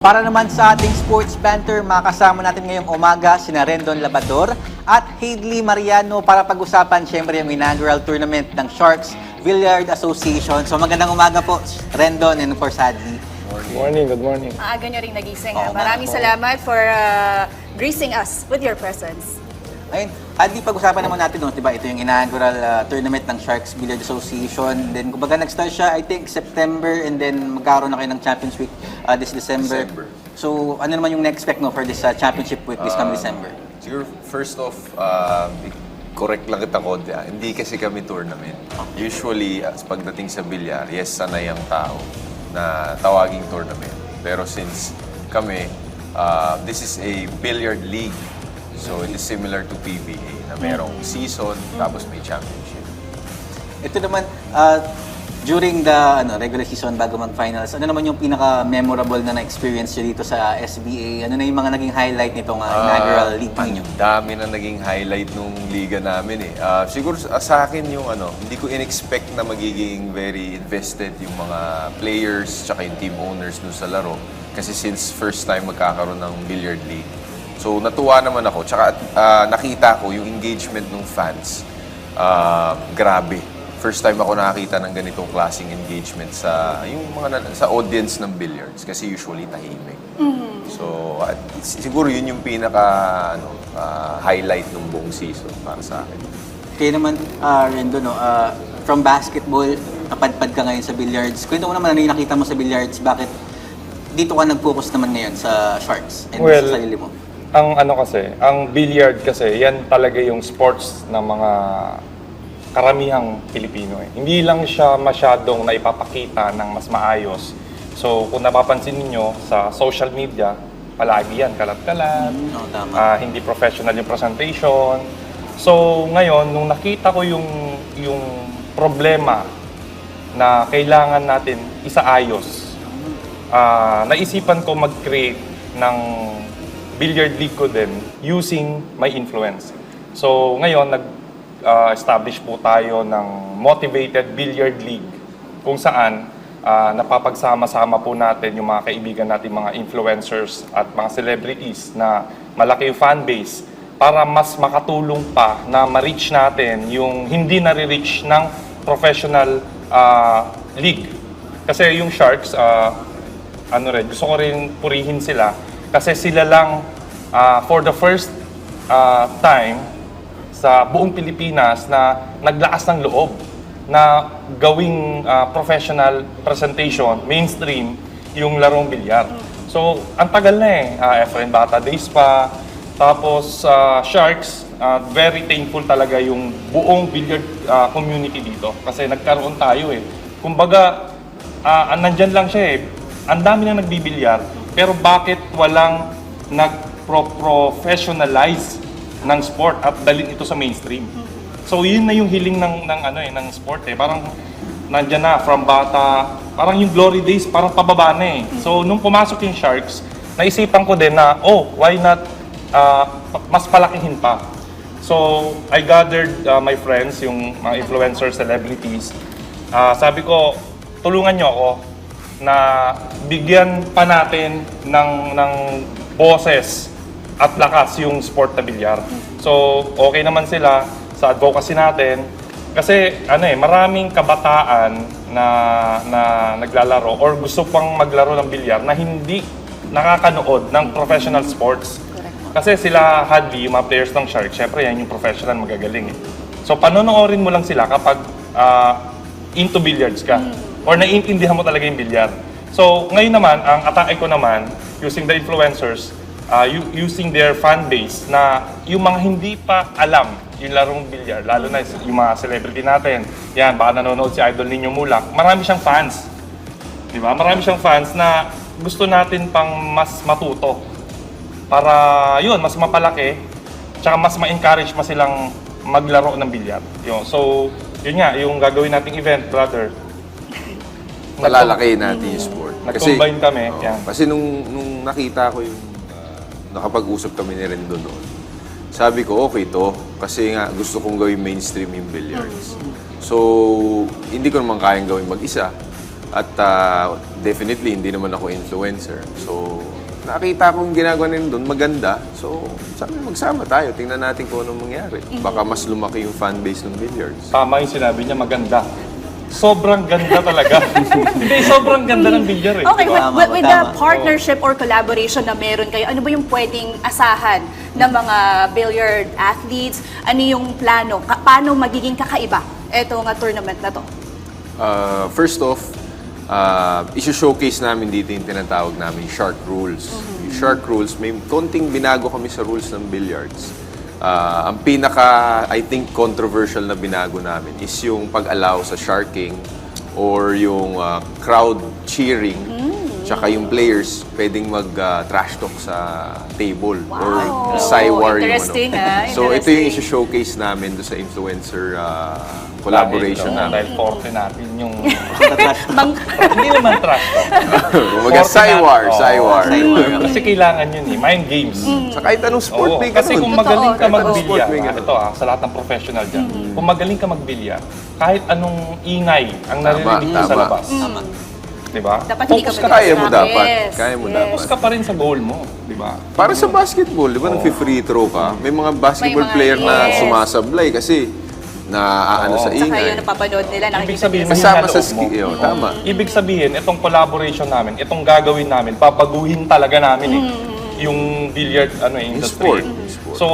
Para naman sa ating sports banter, makasama natin ngayong umaga sina Rendon Labador at Haidley Mariano para pag-usapan syempre yung inaugural tournament ng Sharks Billiard Association. So magandang umaga po, Rendon and for Hadley. Good morning, good morning. Maaga nyo rin nagising. Oo, Maraming oo. salamat for gracing us with your presence. Ayun, Hadley, pag-usapan naman natin, no, diba, ito yung inaugural tournament ng Sharks Billiard Association. Then, kumbaga nag-start siya, I think, September, and then magkaroon na kayo ng Champions Week this December. So, ano naman yung next expect no, for this championship week this coming December? Siguro, first off, correct lang kita konti. Hindi kasi kami tournament. Usually, pagdating sa bilyar, yes, sanay ang tao na tawaging tournament. Pero since kami, this is a billiard league. So, it is similar to PBA na merong season, tapos may championship. Ito naman, during the regular season bago mag-finals, ano naman yung pinaka-memorable na na-experience nyo dito sa SBA? Ano na yung mga naging highlight nitong inaugural league ninyo? Ang dami na naging highlight nung liga namin eh. Siguro sa akin yung hindi ko in-expect na magiging very invested yung mga players tsaka yung team owners dun sa laro. Kasi since first time magkakaroon ng billiard league. So natuwa naman ako. Tsaka nakita ko yung engagement ng fans. Grabe. First time ako nakakita ng ganitong klaseng engagement sa yung sa audience ng billiards kasi usually tahimik. So siguro yun yung pinaka highlight ng buong season para sa akin. Kaya naman, Rendo, no, from basketball, napadpad ka ngayon sa billiards. Kwento mo naman ano yung nakita mo sa billiards, bakit dito ka nag-focus naman ngayon sa Sharks and Well, sa sarili mo? Ang billiard kasi, yan talaga yung sports ng mga karamihang Pilipino eh. Hindi lang siya masyadong naipapakita ng mas maayos. So, kung napapansin niyo sa social media, palagi yan, kalat-kalat, Tama. hindi professional yung presentation. So, ngayon, nung nakita ko yung problema na kailangan natin isaayos, naisipan ko mag-create ng billiard league ko din using my influence. So, ngayon, establish po tayo ng Motivated Billiard League kung saan napapagsama-sama po natin yung mga kaibigan natin, mga influencers at mga celebrities na malaki yung fan base para mas makatulong pa na ma-reach natin yung hindi nare-reach ng professional league. Kasi yung Sharks, gusto ko rin purihin sila kasi sila lang for the first time sa buong Pilipinas na naglakas ng loob na gawing professional presentation, mainstream, yung larong bilyar. So, ang tagal na Efren Bata Days pa. Tapos, Sharks, very thankful talaga yung buong billiard community dito. Kasi nagkaroon tayo Kumbaga, nandyan lang siya Ang dami na nagbibilyar, pero bakit walang nag-professionalize ng sport at dalhin ito sa mainstream? So yun na yung hiling ng sport Parang nandiyan na from bata, parang yung glory days parang pababa na So nung pumasok yung Sharks, naisipan ko din na why not mas palakihin pa. So I gathered my friends, yung mga influencers, celebrities. Sabi ko, tulungan nyo ako na bigyan pa natin ng boses at lakas yung sport na bilyar. So, okay naman sila sa advocacy natin. Kasi, maraming kabataan na naglalaro or gusto pang maglaro ng bilyar na hindi nakakanood ng professional sports. Kasi sila, Hadley, yung mga players ng Sharks, syempre yan yung professional, magagaling So, panonoorin mo lang sila kapag into billiards ka or naiintindihan mo talaga yung bilyar. So, ngayon naman, ang atake ko naman, using the influencers, using their fan base na yung mga hindi pa alam yung larong bilyar, lalo na yung mga celebrity natin. Yan, baka nanonood si Idol Nino Mulak. Marami siyang fans. Di ba? Marami siyang fans na gusto natin pang mas matuto. Para yun, mas mapalaki, tsaka mas ma-encourage pa silang maglaro ng bilyar. So, yun nga, yung gagawin nating event, brother. Palalakayin natin yung sport. Nag-combine kami. Yan. Kasi nung nakita ko yung nakapag-usap kami ni Rendo noon, sabi ko, okay to. Kasi nga, gusto kong gawin mainstream yung billiards. So, hindi ko naman kayang gawin mag-isa. At definitely, hindi naman ako influencer. So, nakita ko yung ginagawa nila doon, maganda. So, sabi, magsama tayo. Tingnan natin kung anong mangyari. Baka mas lumaki yung fanbase ng billiards. Tama yung sinabi niya, maganda. Sobrang ganda talaga. Hindi, sobrang ganda ng bilyar eh. Okay, Tama, with the tama. partnership or collaboration na meron kayo, ano ba yung pwedeng asahan ng mga billiard athletes? Ano yung plano? Paano magiging kakaiba etong tournament na to? First off, isi-showcase namin dito yung tinatawag namin shark rules. Yung shark rules, may konting binago kami sa rules ng billiards. Ang pinaka, I think, controversial na binago namin is yung pag-allow sa sharking or yung crowd cheering tsaka yung players pwedeng mag-trash talk sa table or cywar yung ano. Interesting, So ito yung interesting. isi-showcase namin do sa influencer collaboration namin. Dahil forte natin yung... Mang- Hindi naman trash talk. Kumaga, cywar. Kasi kailangan yun eh, mind games. Sa kahit anong sport Oo, may kasi ganun. kung magaling ka Totoo. magbilyar, May ganun. ito sa lahat ng professional dyan, kung magaling ka magbilyar, kahit anong ingay ang naririnig mo sa tama. labas. Diba? Dapat hindi ka Focus ka mag- Kaya mo Yes, dapat. yes, Kaya mo yes. dapat. Focus ka pa rin sa goal mo. Diba? Para sa basketball, di ba, nag-free throw ka, may mga basketball May mga- player na yes. sumasablay kasi naaano sa Oo. Saka yun ingay. napapanood nila, Ibig nakikita sabihin, nila. Kasama mahina sa loob mo. skill. Yun, tama. Ibig sabihin, itong collaboration namin, itong gagawin namin, papaguhin talaga namin yung billiard industry. sport. Yung sport. So,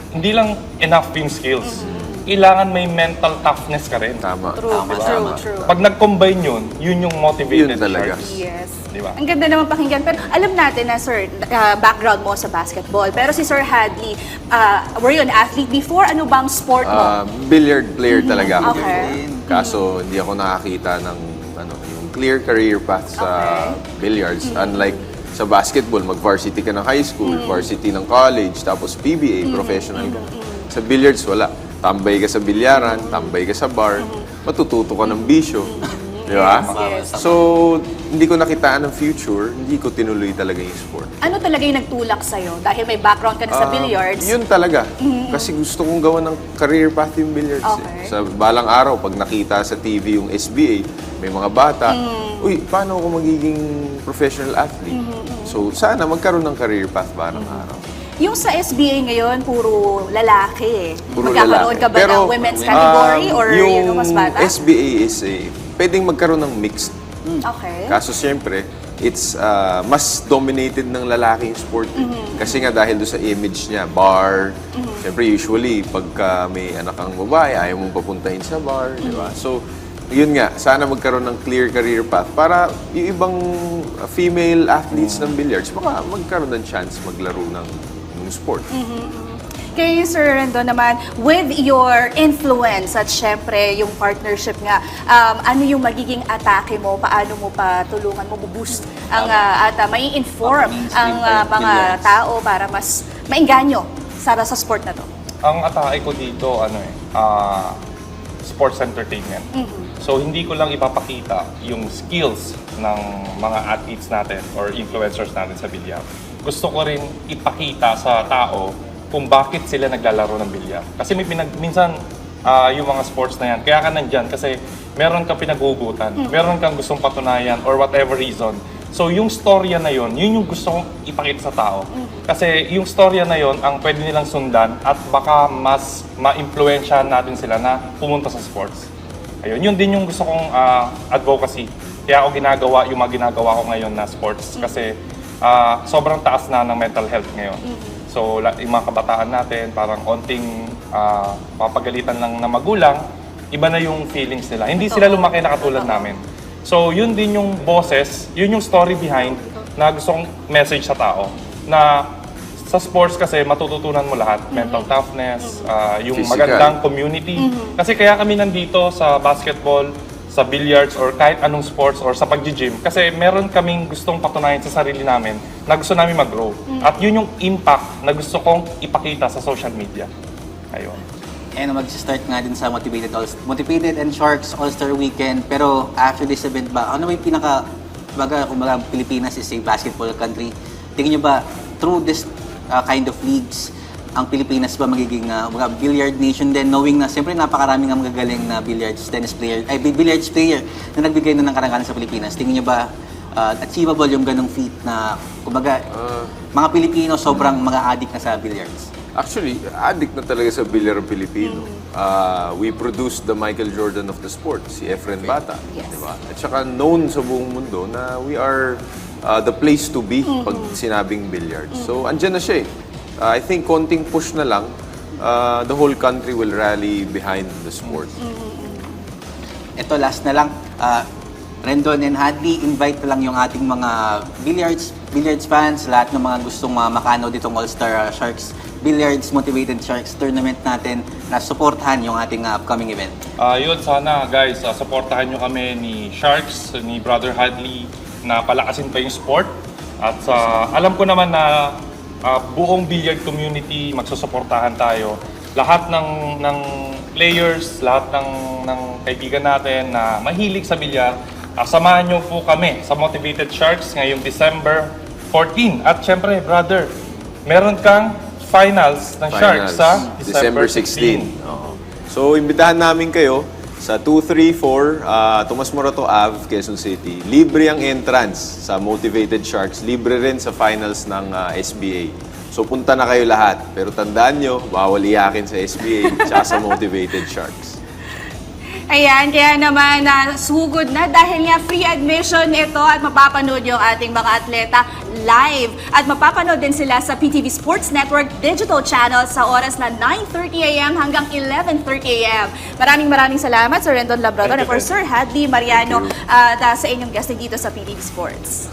hindi lang enough yung skills. Kailangan may mental toughness ka rin. Tama. True, true. Pag nag-combine yun yung motivated Yun talaga. sharks. Yes. Di ba? Ang ganda naman pakinggan. Pero alam natin na, sir, background mo sa basketball. Pero si Sir Hadley, were you an athlete before? Ano bang sport mo? Billiard player talaga ako. Okay. Kaso hindi ako nakakita ng yung clear career path sa billiards. Unlike sa basketball, mag-varsity ka ng high school, varsity ng college, tapos PBA, professional ka. Sa billiards, wala. Tambay ka sa bilyaran, tambay ka sa bar, matututo ka ng bisyo. Di ba? Yes, yes. So, hindi ko nakitaan ng future, hindi ko tinuloy talaga yung sport. Ano talaga yung nagtulak sa'yo? Dahil may background ka na sa billiards. Yun talaga. Kasi gusto kong gawa ng career path yung billiards. Okay. Sa balang araw, pag nakita sa TV yung SBA, may mga bata, uy, paano ako magiging professional athlete? So, sana magkaroon ng career path balang araw. Yung sa SBA ngayon, puro lalaki. Puro Magkakaroon lalaki. ka ba ng women's category or yung yung mas bata? SBA is pwedeng magkaroon ng mixed. Okay. Kaso siyempre, it's mas dominated ng lalaki yung sport. Kasi nga dahil doon sa image niya, bar. Siyempre, usually, pagka may anak kang babae, ayaw mong papuntahin sa bar, di ba? So, yun nga, sana magkaroon ng clear career path para yung ibang female athletes ng billiards, baka magkaroon ng chance maglaro ng sport. Kaya Sir Rendon naman, with your influence at syempre yung partnership nga, ano yung magiging atake mo? Paano mo pa tulungan mo, boost ang, at may inform Mainstream ang pa yung mga billiards. tao para mas mainganyo sa sport na to? Ang atake ko dito, sports entertainment. So, hindi ko lang ipapakita yung skills ng mga athletes natin or influencers natin sa bilyar. Gusto ko rin ipakita sa tao kung bakit sila naglalaro ng bilyar. Kasi minsan, yung mga sports na yan, kaya ka nandyan kasi meron kang pinaghugutan, meron kang gustong patunayan or whatever reason. So, yung storya na yon, yun yung gusto kong ipakita sa tao. Kasi yung storya na yon ang pwede nilang sundan at baka mas ma-impluensyahan natin sila na pumunta sa sports. Ayun, yun din yung gusto kong advocacy. Kaya ako ginagawa yung mga ginagawa ko ngayon na sports kasi sobrang taas na ng mental health ngayon. So, yung mga kabataan natin, parang onting papagalitan lang na magulang, iba na yung feelings nila. Hindi sila lumaki na katulad namin. So, yun din yung boses, yun yung story behind na gusto kong message sa tao. Na sa sports kasi matututunan mo lahat. Mental toughness, yung Physical. magandang community. Kasi kaya kami nandito sa basketball, sa billiards, or kahit anong sports, or sa pag-gym. Kasi meron kaming gustong patunayan sa sarili namin na gusto namin mag-grow. At yun yung impact na gusto kong ipakita sa social media. Ayun. And mag-start nga din sa Motivated and Sharks All-Star Weekend. Pero after this event ba, ano ba yung kumbaga Pilipinas is a basketball country. Tingin nyo ba, through this kind of leagues, ang Pilipinas ba magiging mga billiard nation din, knowing na siyempre napakaraming ang magagaling na billiards player na nagbigay na ng karangalan sa Pilipinas. Tingin niyo ba achievable yung ganong feat na kumbaga mga Pilipino sobrang mga addict na sa billiards? Actually, addict na talaga sa bilyar ang Pilipino. We produced the Michael Jordan of the sport, si Efren Bata. Yes. Diba? At saka known sa buong mundo na we are the place to be pag sinabing billiards. So, andyan na siya eh. I think konting push na lang, the whole country will rally behind the sport. Ito, last na lang. Rendon and Hadley, invite na lang yung ating mga billiards fans, lahat ng mga gustong makano ditong All-Star Sharks Billiards Motivated Sharks Tournament natin na supportahan yung ating upcoming event. Yun, sana guys, supportahan nyo kami ni Sharks, ni Brother Hadley, na palakasin pa yung sport. At alam ko naman na buong billiard community magsusuportahan tayo. Lahat ng players, lahat ng kaibigan natin na mahilig sa bilyar, samahan nyo po kami sa Motivated Sharks ngayong December 14. At syempre, brother, meron kang finals ng Sharks sa December 16. Oo. So, imbitahan namin kayo sa 234 Tomas Morato Ave, Quezon City. Libre ang entrance sa Motivated Sharks. Libre rin sa finals ng SBA. So, punta na kayo lahat. Pero tandaan nyo, bawal iyakin sa SBA at sa Motivated Sharks. Ayan, kaya naman sugod na dahil nga free admission ito at mapapanood yung ating mga atleta live. At mapapanood din sila sa PTV Sports Network digital channel sa oras na 9:30 a.m. hanggang 11:30 a.m. Maraming salamat Sir Rendon Labrador and for Sir Hadley Mariano sa inyong guesting dito sa PTV Sports.